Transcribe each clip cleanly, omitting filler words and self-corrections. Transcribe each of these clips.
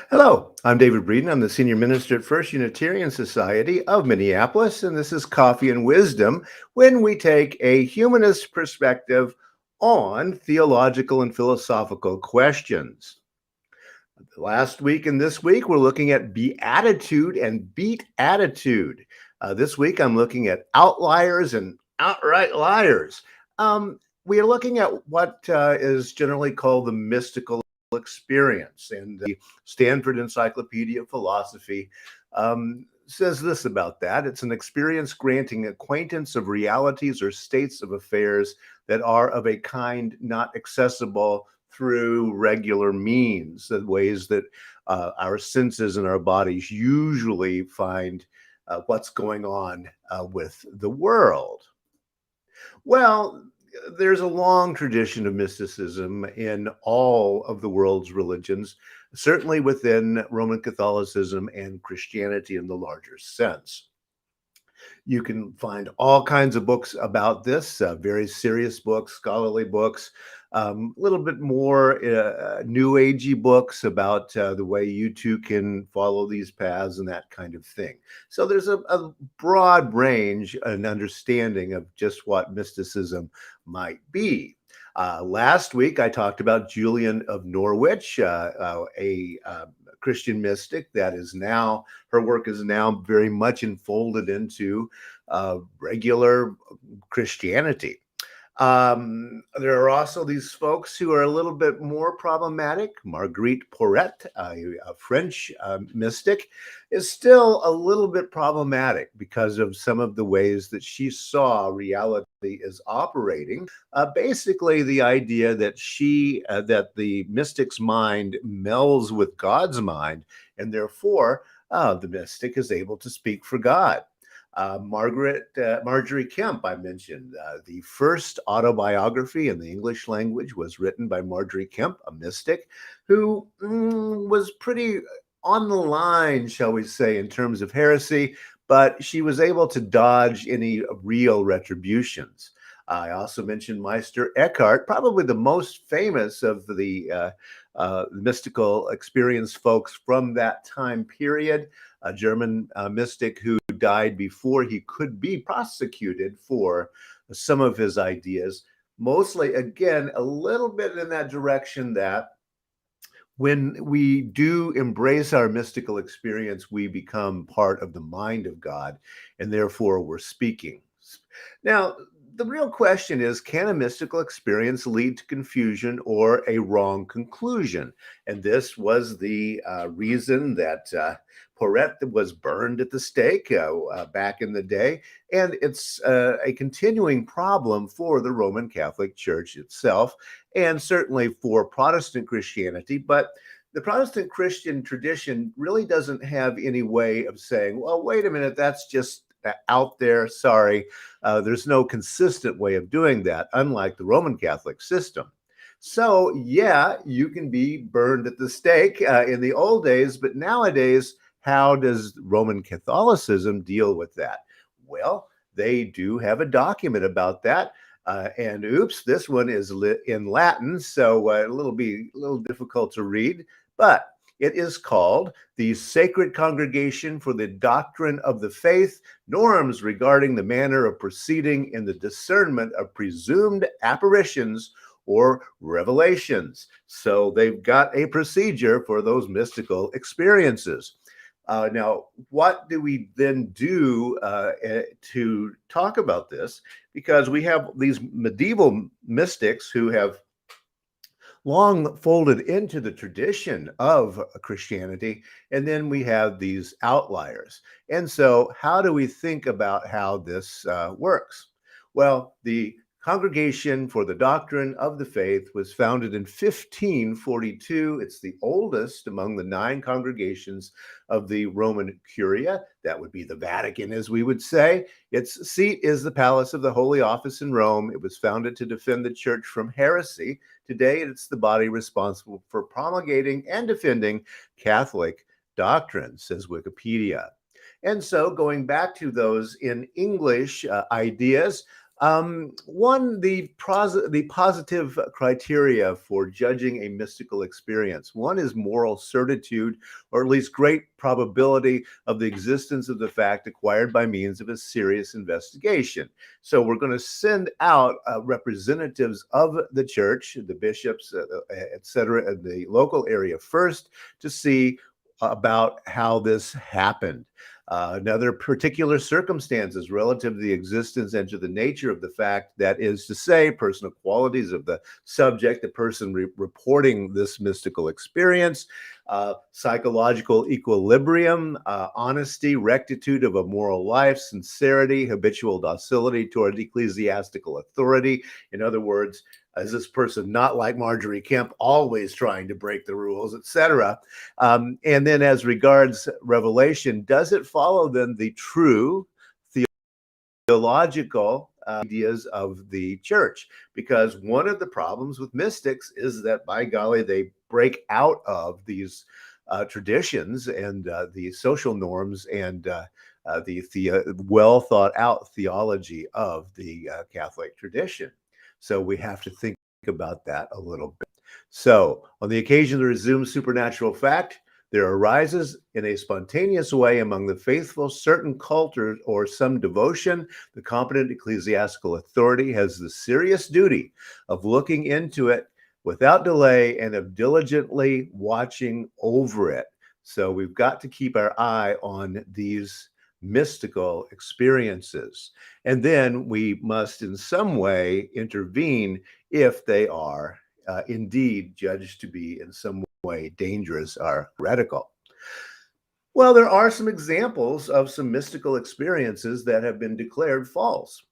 Hello, I'm David Breeden. I'm the senior minister at First Unitarian Society of Minneapolis, and this is Coffee and Wisdom when we take a humanist perspective on theological and philosophical questions. Last week and this week, we're looking at Beatitude and Beat Attitude. This week, I'm looking at outliers and outright liars. We are looking at what is generally called the mystical experience, and the Stanford Encyclopedia of Philosophy says this about that. It's an experience granting acquaintance of realities or states of affairs that are of a kind not accessible through regular means, the ways that our senses and our bodies usually find what's going on with the world. Well, there's a long tradition of mysticism in all of the world's religions, certainly within Roman Catholicism and Christianity in the larger sense. You can find all kinds of books about this, very serious books, scholarly books, a little bit more new agey books about the way you too can follow these paths and that kind of thing. So there's a broad range and understanding of just what mysticism might be. Last week, I talked about Julian of Norwich, a Christian mystic that is now, her work is now very much enfolded into regular Christianity. There are also these folks who are a little bit more problematic. Marguerite Porete, a French mystic, is still a little bit problematic because of some of the ways that she saw reality is operating. Basically, the idea that that the mystic's mind melds with God's mind, and therefore the mystic is able to speak for God. Marjorie Kemp, I mentioned. The first autobiography in the English language was written by Marjorie Kemp, a mystic who was pretty on the line, shall we say, in terms of heresy, but she was able to dodge any real retributions. I also mentioned Meister Eckhart, probably the most famous of the mystical experience folks from that time period, a German mystic who died before he could be prosecuted for some of his ideas. Mostly, again, a little bit in that direction that when we do embrace our mystical experience, we become part of the mind of God, and therefore we're speaking. Now, the real question is, can a mystical experience lead to confusion or a wrong conclusion? And this was the reason that Porete was burned at the stake back in the day. And it's a continuing problem for the Roman Catholic Church itself, and certainly for Protestant Christianity. But the Protestant Christian tradition really doesn't have any way of saying, well, wait a minute, that's just out there. Sorry. There's no consistent way of doing that, unlike the Roman Catholic system. So, yeah, you can be burned at the stake in the old days, but nowadays, how does Roman Catholicism deal with that? Well, they do have a document about that. And oops, this one is in Latin, so be a little difficult to read, but it is called the Sacred Congregation for the Doctrine of the Faith, Norms Regarding the Manner of Proceeding in the Discernment of Presumed Apparitions or Revelations. So they've got a procedure for those mystical experiences. Now, what do we then do to talk about this? Because we have these medieval mystics who have long folded into the tradition of Christianity, and then we have these outliers. And so, how do we think about how this works? Well, the Congregation for the Doctrine of the Faith was founded in 1542. It's the oldest among the 9 congregations of the Roman Curia. That would be the Vatican, as we would say. Its seat is the Palace of the Holy Office in Rome. It was founded to defend the church from heresy. Today, it's the body responsible for promulgating and defending Catholic doctrine, says Wikipedia. And so, going back to those in English ideas, One, the positive criteria for judging a mystical experience. One is moral certitude, or at least great probability of the existence of the fact acquired by means of a serious investigation. So we're going to send out representatives of the church, the bishops, et cetera, in the local area first to see about how this happened. Another particular circumstances relative to the existence and to the nature of the fact, that is to say, personal qualities of the subject, the person reporting this mystical experience, psychological equilibrium, honesty, rectitude of a moral life, sincerity, habitual docility toward ecclesiastical authority. In other words, is this person not like Marjorie Kemp, always trying to break the rules, etc.? And then as regards revelation, does it follow then the true theological ideas of the church? Because one of the problems with mystics is that, by golly, they break out of these traditions and the social norms and the well thought out theology of the Catholic tradition. So we have to think about that a little bit. So, on the occasion of the resumed supernatural fact, there arises in a spontaneous way among the faithful certain cult or some devotion. The competent ecclesiastical authority has the serious duty of looking into it without delay and of diligently watching over it. So we've got to keep our eye on these mystical experiences. And then we must in some way intervene if they are indeed judged to be in some way dangerous or heretical. Well, there are some examples of some mystical experiences that have been declared false.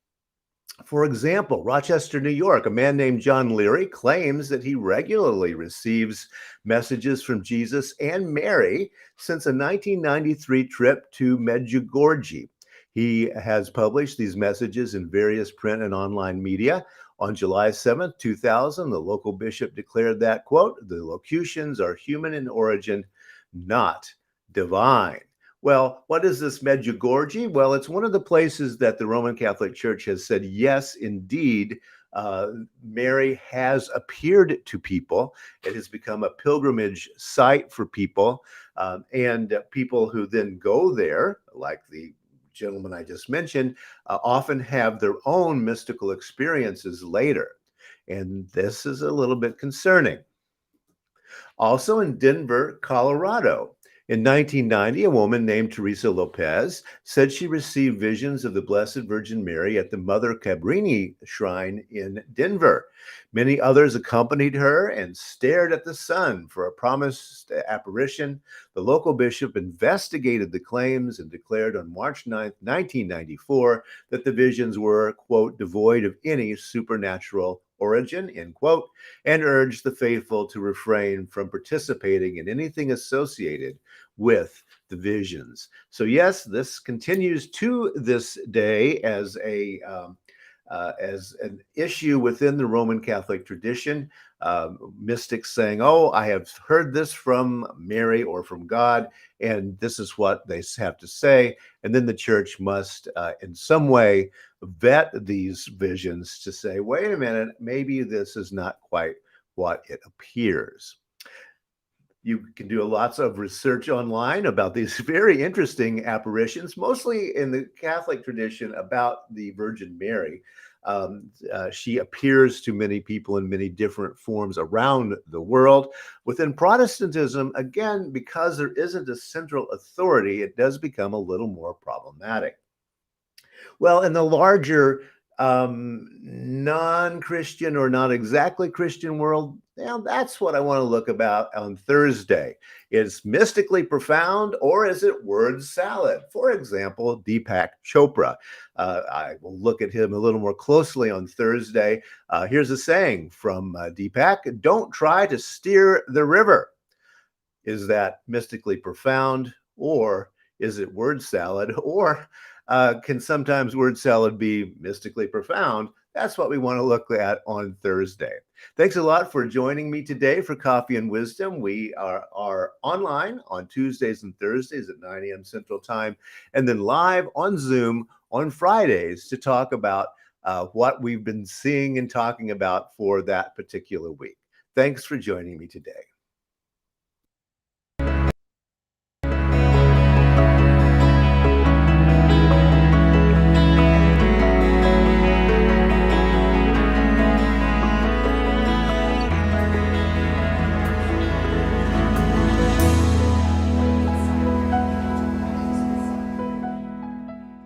For example, Rochester, New York, a man named John Leary claims that he regularly receives messages from Jesus and Mary since a 1993 trip to Medjugorje. He has published these messages in various print and online media. On July 7th, 2000, the local bishop declared that, quote, the locutions are human in origin, not divine. Well, what is this Medjugorje? Well, it's one of the places that the Roman Catholic Church has said, yes, indeed, Mary has appeared to people. It has become a pilgrimage site for people, and people who then go there, like the gentleman I just mentioned, often have their own mystical experiences later. And this is a little bit concerning. Also in Denver, Colorado. In 1990, a woman named Teresa Lopez said she received visions of the Blessed Virgin Mary at the Mother Cabrini Shrine in Denver. Many others accompanied her and stared at the sun for a promised apparition. The local bishop investigated the claims and declared on March 9th, 1994, that the visions were, quote, devoid of any supernatural origin, end quote, and urged the faithful to refrain from participating in anything associated with the visions. So yes, this continues to this day as an issue within the Roman Catholic tradition. Mystics saying, "Oh, I have heard this from Mary or from God, and this is what they have to say." And then the church must, in some way, vet these visions to say, "Wait a minute, maybe this is not quite what it appears." You can do lots of research online about these very interesting apparitions, mostly in the Catholic tradition about the Virgin Mary. She appears to many people in many different forms around the world. Within Protestantism, again, because there isn't a central authority, it does become a little more problematic. Well, in the larger non-Christian or not exactly Christian world, now that's what I want to look about on Thursday. Is mystically profound or is it word salad? For example, Deepak Chopra. I will look at him a little more closely on Thursday. Here's a saying from Deepak: "Don't try to steer the river." Is that mystically profound or is it word salad? Or can sometimes word salad be mystically profound? That's what we want to look at on Thursday. Thanks a lot for joining me today for Coffee and Wisdom. We are online on Tuesdays and Thursdays at 9 a.m. Central Time, and then live on Zoom on Fridays to talk about what we've been seeing and talking about for that particular week. Thanks for joining me today.